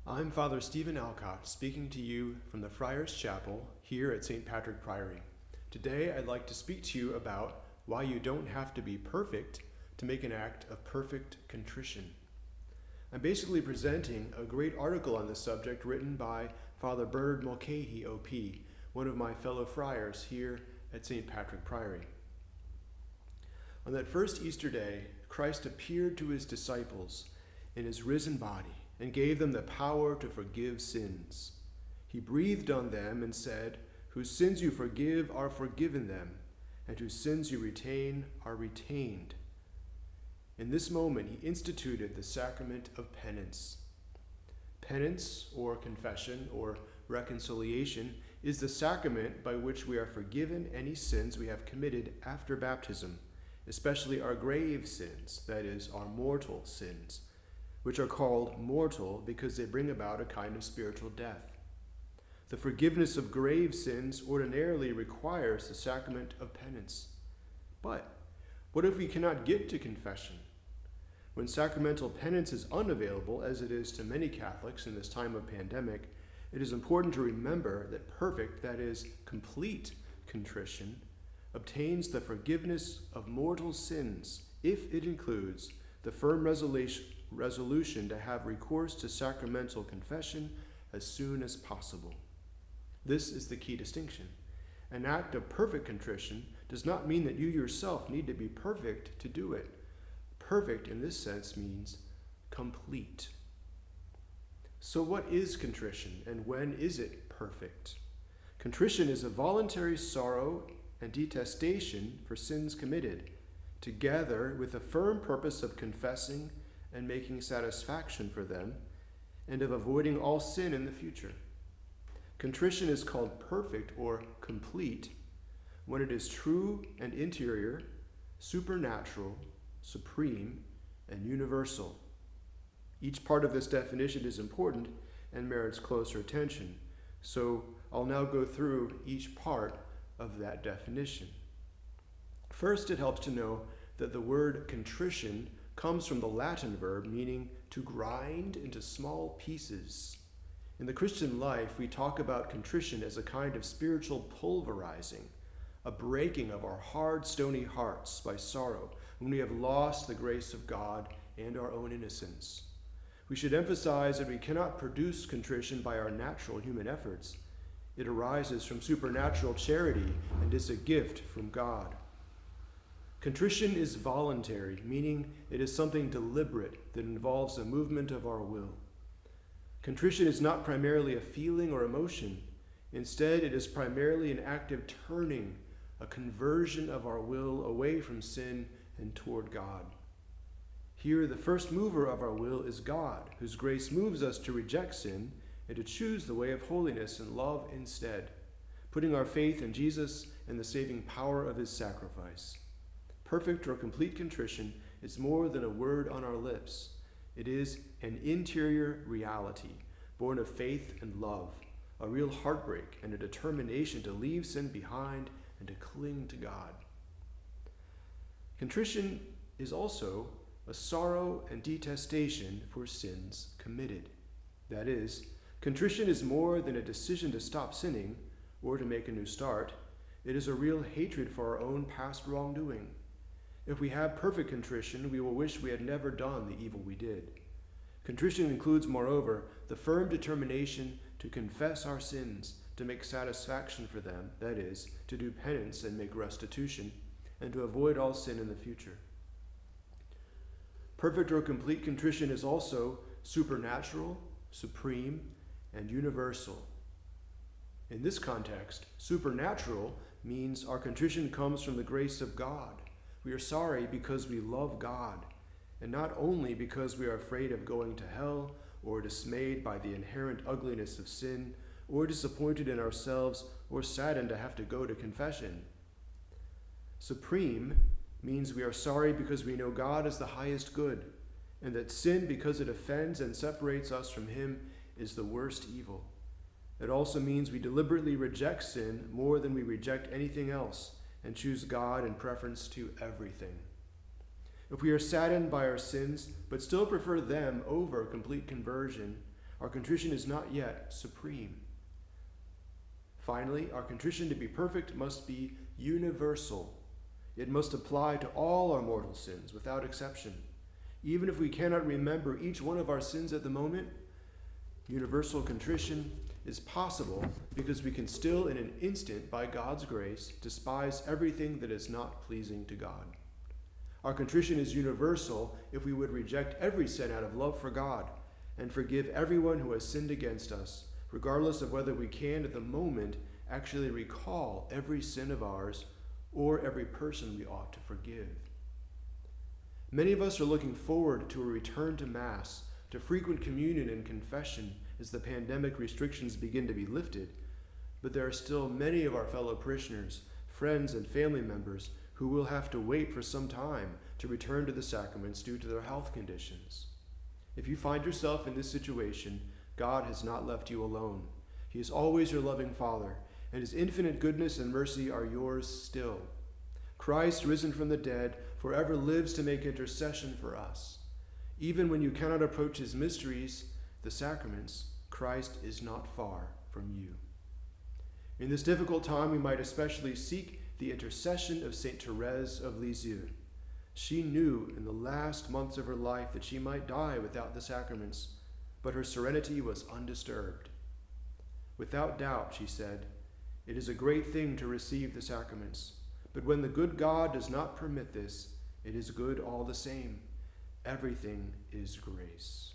I'm Father Stephen Alcott, speaking to you from the Friars Chapel here at St. Patrick Priory. Today I'd like to speak to you about why you don't have to be perfect to make an act of perfect contrition. I'm basically presenting a great article on this subject written by Father Bernard Mulcahy, OP, one of my fellow friars here at St. Patrick Priory. On that first Easter day, Christ appeared to his disciples in his risen body and gave them the power to forgive sins. He breathed on them and said, "Whose sins you forgive are forgiven them, and whose sins you retain are retained." In this moment, he instituted the sacrament of penance. Penance, or confession, or reconciliation, is the sacrament by which we are forgiven any sins we have committed after baptism, especially our grave sins, that is, our mortal sins, which are called mortal because they bring about a kind of spiritual death. The forgiveness of grave sins ordinarily requires the sacrament of penance. But what if we cannot get to confession? When sacramental penance is unavailable, as it is to many Catholics in this time of pandemic, it is important to remember that perfect, that is, complete contrition, obtains the forgiveness of mortal sins if it includes the firm resolution to have recourse to sacramental confession as soon as possible. This is the key distinction. An act of perfect contrition does not mean that you yourself need to be perfect to do it. Perfect in this sense means complete. So what is contrition, and when is it perfect? Contrition is a voluntary sorrow and detestation for sins committed, together with a firm purpose of confessing and making satisfaction for them, and of avoiding all sin in the future. Contrition is called perfect or complete when it is true and interior, supernatural, supreme, and universal. Each part of this definition is important and merits closer attention, so I'll now go through each part of that definition. First, it helps to know that the word contrition comes from the Latin verb meaning to grind into small pieces. In the Christian life, we talk about contrition as a kind of spiritual pulverizing, a breaking of our hard, stony hearts by sorrow when we have lost the grace of God and our own innocence. We should emphasize that we cannot produce contrition by our natural human efforts. It arises from supernatural charity and is a gift from God. Contrition is voluntary, meaning it is something deliberate that involves a movement of our will. Contrition is not primarily a feeling or emotion. Instead, it is primarily an active turning, a conversion of our will away from sin and toward God. Here, the first mover of our will is God, whose grace moves us to reject sin and to choose the way of holiness and love instead, putting our faith in Jesus and the saving power of his sacrifice. Perfect or complete contrition is more than a word on our lips. It is an interior reality, born of faith and love, a real heartbreak and a determination to leave sin behind and to cling to God. Contrition is also a sorrow and detestation for sins committed. That is, contrition is more than a decision to stop sinning or to make a new start. It is a real hatred for our own past wrongdoing. If we have perfect contrition, we will wish we had never done the evil we did. Contrition includes, moreover, the firm determination to confess our sins, to make satisfaction for them, that is, to do penance and make restitution, and to avoid all sin in the future. Perfect or complete contrition is also supernatural, supreme, and universal. In this context, supernatural means our contrition comes from the grace of God. We are sorry because we love God, and not only because we are afraid of going to hell, or dismayed by the inherent ugliness of sin, or disappointed in ourselves, or saddened to have to go to confession. Supreme means we are sorry because we know God is the highest good, and that sin, because it offends and separates us from him, is the worst evil. It also means we deliberately reject sin more than we reject anything else, and choose God in preference to everything. If we are saddened by our sins, but still prefer them over complete conversion, Our contrition is not yet supreme. Finally, our contrition to be perfect must be universal. It must apply to all our mortal sins without exception. Even if we cannot remember each one of our sins at the moment, universal contrition is possible because we can still, in an instant, by God's grace, despise everything that is not pleasing to God. Our contrition is universal if we would reject every sin out of love for God and forgive everyone who has sinned against us, regardless of whether we can at the moment actually recall every sin of ours or every person we ought to forgive. Many of us are looking forward to a return to Mass, to frequent communion and confession as the pandemic restrictions begin to be lifted, but there are still many of our fellow parishioners, friends, and family members who will have to wait for some time to return to the sacraments due to their health conditions. If you find yourself in this situation, God has not left you alone. He is always your loving Father, and his infinite goodness and mercy are yours still. Christ, risen from the dead, forever lives to make intercession for us. Even when you cannot approach his mysteries, the sacraments, Christ is not far from you. In this difficult time, we might especially seek the intercession of Saint Therese of Lisieux. She knew in the last months of her life that she might die without the sacraments, but her serenity was undisturbed. Without doubt, she said, it is a great thing to receive the sacraments, but when the good God does not permit this, it is good all the same. Everything is grace.